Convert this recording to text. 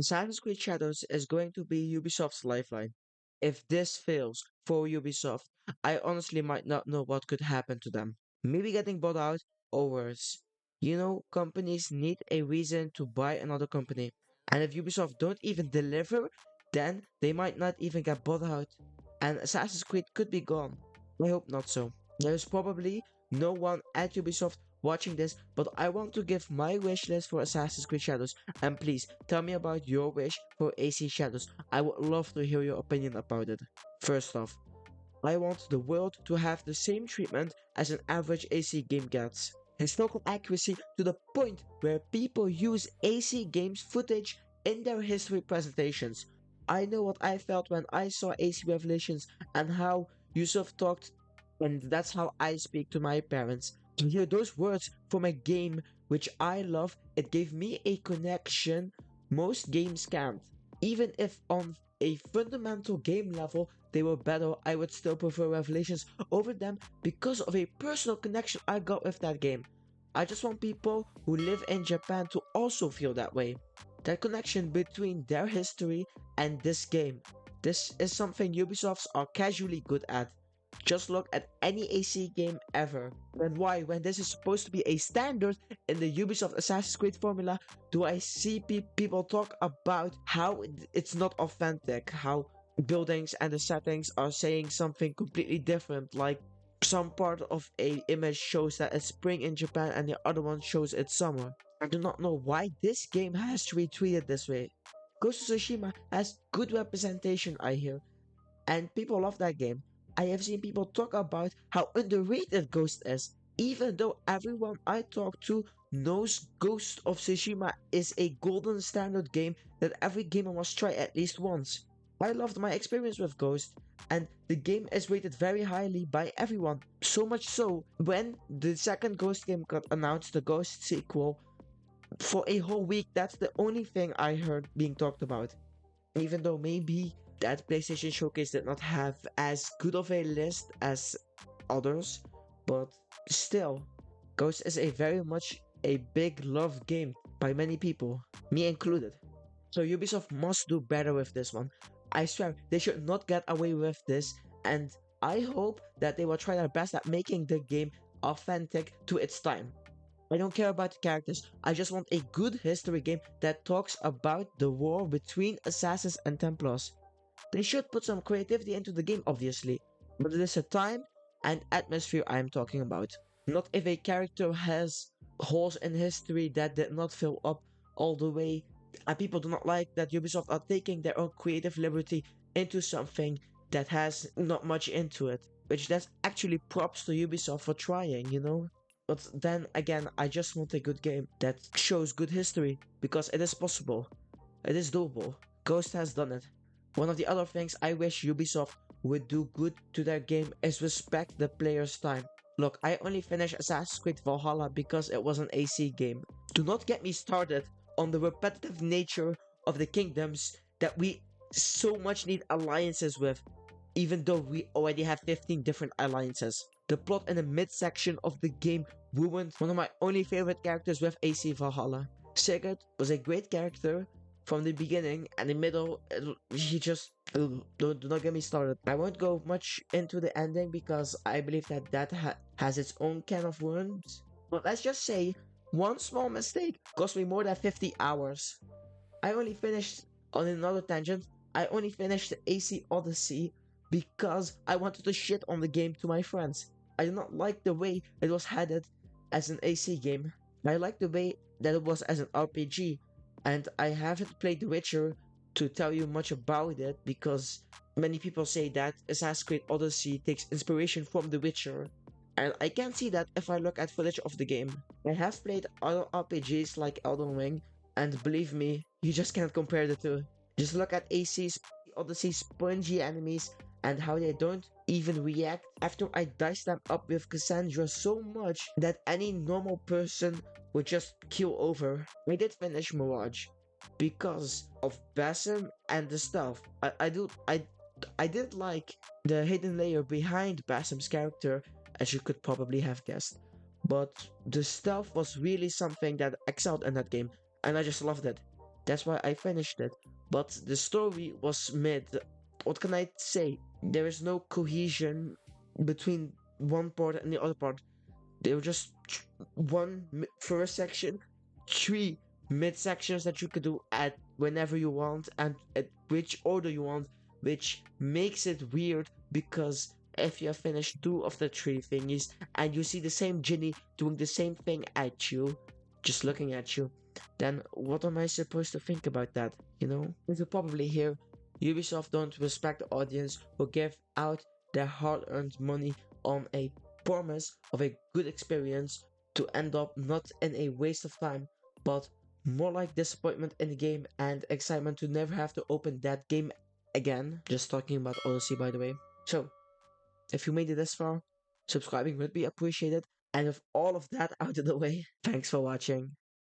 Assassin's Creed Shadows is going to be Ubisoft's lifeline. If this fails for Ubisoft, I honestly might not know what could happen to them. Maybe getting bought out or worse. You know, companies need a reason to buy another company. And if Ubisoft don't even deliver, then they might not even get bought out. And Assassin's Creed could be gone. I hope not so. There's probably no one at Ubisoft watching this, but I want to give my wish list for Assassin's Creed Shadows. And please tell me about your wish for AC Shadows. I would love to hear your opinion about it. First off, I want the world to have the same treatment as an average AC game gets. Historical accuracy to the point where people use AC games footage in their history presentations. I know what I felt when I saw AC Revelations and how Yusuf talked, and that's how I speak to my parents. To hear those words from a game which I love, it gave me a connection most games can't. Even if on a fundamental game level they were better, I would still prefer Revelations over them because of a personal connection I got with that game. I just want people who live in Japan to also feel that way. That connection between their history and this game. This is something Ubisofts are casually good at. Just look at any AC game ever. And why, when this is supposed to be a standard in the Ubisoft Assassin's Creed formula, do I see people talk about how it's not authentic, how buildings and the settings are saying something completely different, like some part of a image shows that it's spring in Japan and the other one shows it's summer. I do not know why this game has to be treated this way. Ghost of Tsushima has good representation, I hear, and people love that game. I have seen people talk about how underrated Ghost is, even though everyone I talk to knows Ghost of Tsushima is a golden standard game that every gamer must try at least once. I loved my experience with Ghost, and the game is rated very highly by everyone. So much so, when the second Ghost game got announced, the Ghost sequel, for a whole week, that's the only thing I heard being talked about. Even though maybe that PlayStation Showcase did not have as good of a list as others, but still, Ghost is a very much a big loved game by many people, me included. So Ubisoft must do better with this one. I swear, they should not get away with this, and I hope that they will try their best at making the game authentic to its time. I don't care about the characters, I just want a good history game that talks about the war between assassins and Templars. They should put some creativity into the game, obviously, but it is a time and atmosphere I am talking about. Not if a character has holes in history that did not fill up all the way, and people do not like that Ubisoft are taking their own creative liberty into something that has not much into it. Which that's actually props to Ubisoft for trying, you know? But then again, I just want a good game that shows good history, because it is possible. It is doable. Ghost has done it. One of the other things I wish Ubisoft would do good to their game is respect the player's time. Look, I only finished Assassin's Creed Valhalla because it was an AC game. Do not get me started on the repetitive nature of the kingdoms that we so much need alliances with, even though we already have 15 different alliances. The plot in the midsection of the game ruined one of my only favorite characters with AC Valhalla. Sigurd was a great character from the beginning and the middle. He just do not get me started. I won't go much into the ending because I believe that has its own can of worms. But let's just say one small mistake cost me more than 50 hours. I only finished, on another tangent, I only finished the AC Odyssey because I wanted to shit on the game to my friends. I did not like the way it was headed as an AC game. I like the way that it was as an RPG, and I haven't played The Witcher to tell you much about it because many people say that Assassin's Creed Odyssey takes inspiration from The Witcher, and I can see that if I look at footage of the game. I have played other RPGs like Elden Ring, and believe me, you just can't compare the two. Just look at AC's Odyssey spongy enemies and how they don't even react after I dice them up with Cassandra so much that any normal person would just keel over. I did finish Mirage because of Basim and the stuff. I did like the hidden layer behind Basim's character, as you could probably have guessed. But the stuff was really something that excelled in that game, and I just loved it. That's why I finished it. But the story was mid. What can I say? There is no cohesion between one part and the other part. They were just one first section, three mid sections that you could do at whenever you want and at which order you want, which makes it weird because if you have finished two of the three thingies and you see the same genie doing the same thing at you, just looking at you, then what am I supposed to think about that? You know? You could probably hear Ubisoft don't respect the audience who give out their hard earned money on a promise of a good experience to end up not in a waste of time, but more like disappointment in the game and excitement to never have to open that game again. Just talking about Odyssey, by the way. So, if you made it this far, subscribing would be appreciated. And with all of that out of the way, thanks for watching.